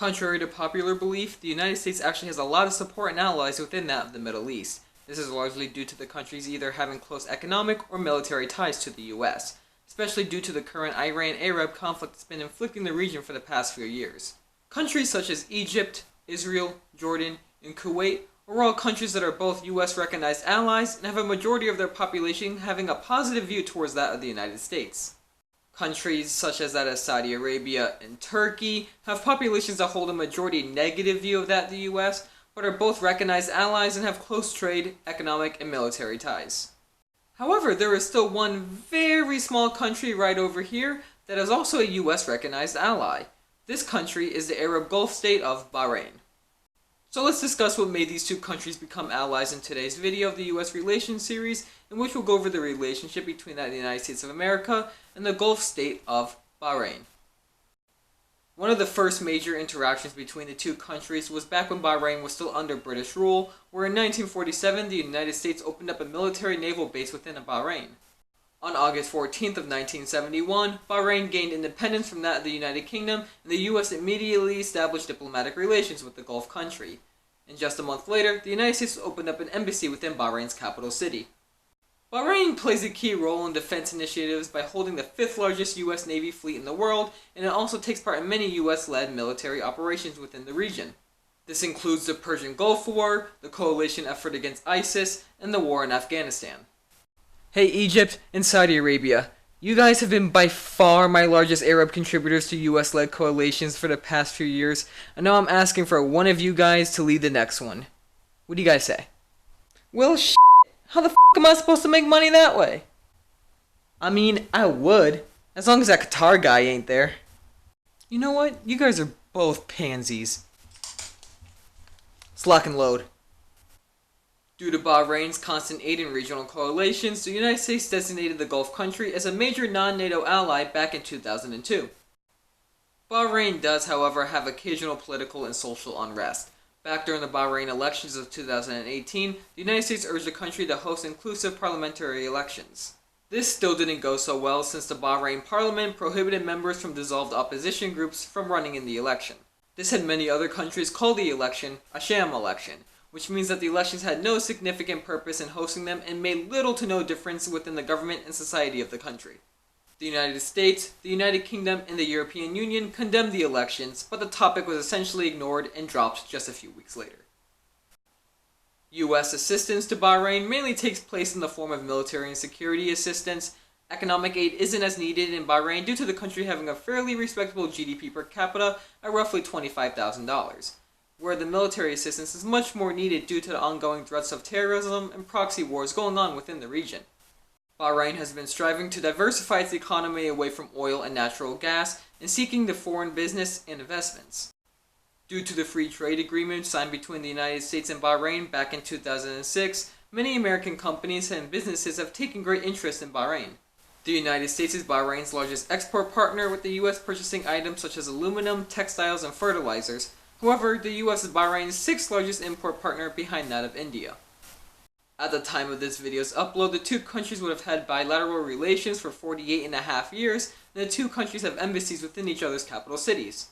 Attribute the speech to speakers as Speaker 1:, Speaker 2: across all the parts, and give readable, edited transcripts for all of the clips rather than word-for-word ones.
Speaker 1: Contrary to popular belief, the United States actually has a lot of support and allies within that of the Middle East. This is largely due to the countries either having close economic or military ties to the US, especially due to the current Iran-Arab conflict that's been inflicting the region for the past few years. Countries such as Egypt, Israel, Jordan, and Kuwait are all countries that are both US-recognized allies and have a majority of their population having a positive view towards that of the United States. Countries such as that of Saudi Arabia and Turkey have populations that hold a majority negative view of that of the US, but are both recognized allies and have close trade, economic, and military ties. However, there is still one very small country right over here that is also a US-recognized ally. This country is the Arab Gulf state of Bahrain. So let's discuss what made these two countries become allies in today's video of the US Relations series, in which we'll go over the relationship between the United States of America and the Gulf state of Bahrain. One of the first major interactions between the two countries was back when Bahrain was still under British rule, where in 1947 the United States opened up a military naval base within Bahrain. On August 14th of 1971, Bahrain gained independence from that of the United Kingdom, and the US immediately established diplomatic relations with the Gulf country. And just a month later, the United States opened up an embassy within Bahrain's capital city. Bahrain plays a key role in defense initiatives by holding the 5th largest US Navy fleet in the world, and it also takes part in many US-led military operations within the region. This includes the Persian Gulf War, the coalition effort against ISIS, and the war in Afghanistan. Hey Egypt and Saudi Arabia, you guys have been by far my largest Arab contributors to US-led coalitions for the past few years, and now I'm asking for one of you guys to lead the next one. What do you guys say? Well, how the f*** am I supposed to make money that way? I mean, I would, as long as that Qatar guy ain't there. You know what? You guys are both pansies. Let's lock and load. Due to Bahrain's constant aid in regional coalitions, the United States designated the Gulf country as a major non-NATO ally back in 2002. Bahrain does, however, have occasional political and social unrest. Back during the Bahrain elections of 2018, the United States urged the country to host inclusive parliamentary elections. This still didn't go so well since the Bahrain parliament prohibited members from dissolved opposition groups from running in the election. This had many other countries call the election a sham election, which means that the elections had no significant purpose in hosting them and made little to no difference within the government and society of the country. The United States, the United Kingdom, and the European Union condemned the elections, but the topic was essentially ignored and dropped just a few weeks later. US assistance to Bahrain mainly takes place in the form of military and security assistance. Economic aid isn't as needed in Bahrain due to the country having a fairly respectable GDP per capita at roughly $25,000. Where the military assistance is much more needed due to the ongoing threats of terrorism and proxy wars going on within the region. Bahrain has been striving to diversify its economy away from oil and natural gas and seeking the foreign business and investments. Due to the free trade agreement signed between the United States and Bahrain back in 2006, many American companies and businesses have taken great interest in Bahrain. The United States is Bahrain's largest export partner, with the US purchasing items such as aluminum, textiles, and fertilizers. However, the US is Bahrain's 6th largest import partner behind that of India. At the time of this video's upload, the two countries would have had bilateral relations for 48.5 years, and the two countries have embassies within each other's capital cities.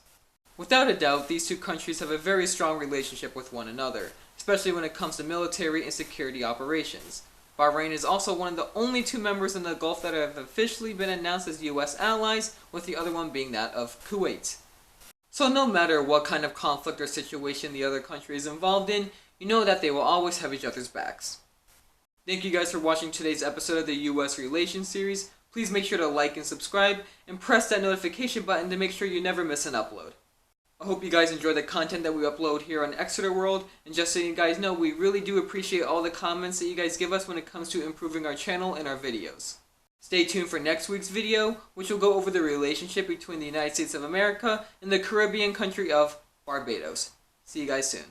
Speaker 1: Without a doubt, these two countries have a very strong relationship with one another, especially when it comes to military and security operations. Bahrain is also one of the only two members in the Gulf that have officially been announced as US allies, with the other one being that of Kuwait. So no matter what kind of conflict or situation the other country is involved in, you know that they will always have each other's backs. Thank you guys for watching today's episode of the US Relations series. Please make sure to like and subscribe, and press that notification button to make sure you never miss an upload. I hope you guys enjoy the content that we upload here on Exeter World, and just so you guys know, we really do appreciate all the comments that you guys give us when it comes to improving our channel and our videos. Stay tuned for next week's video, which will go over the relationship between the United States of America and the Caribbean country of Barbados. See you guys soon.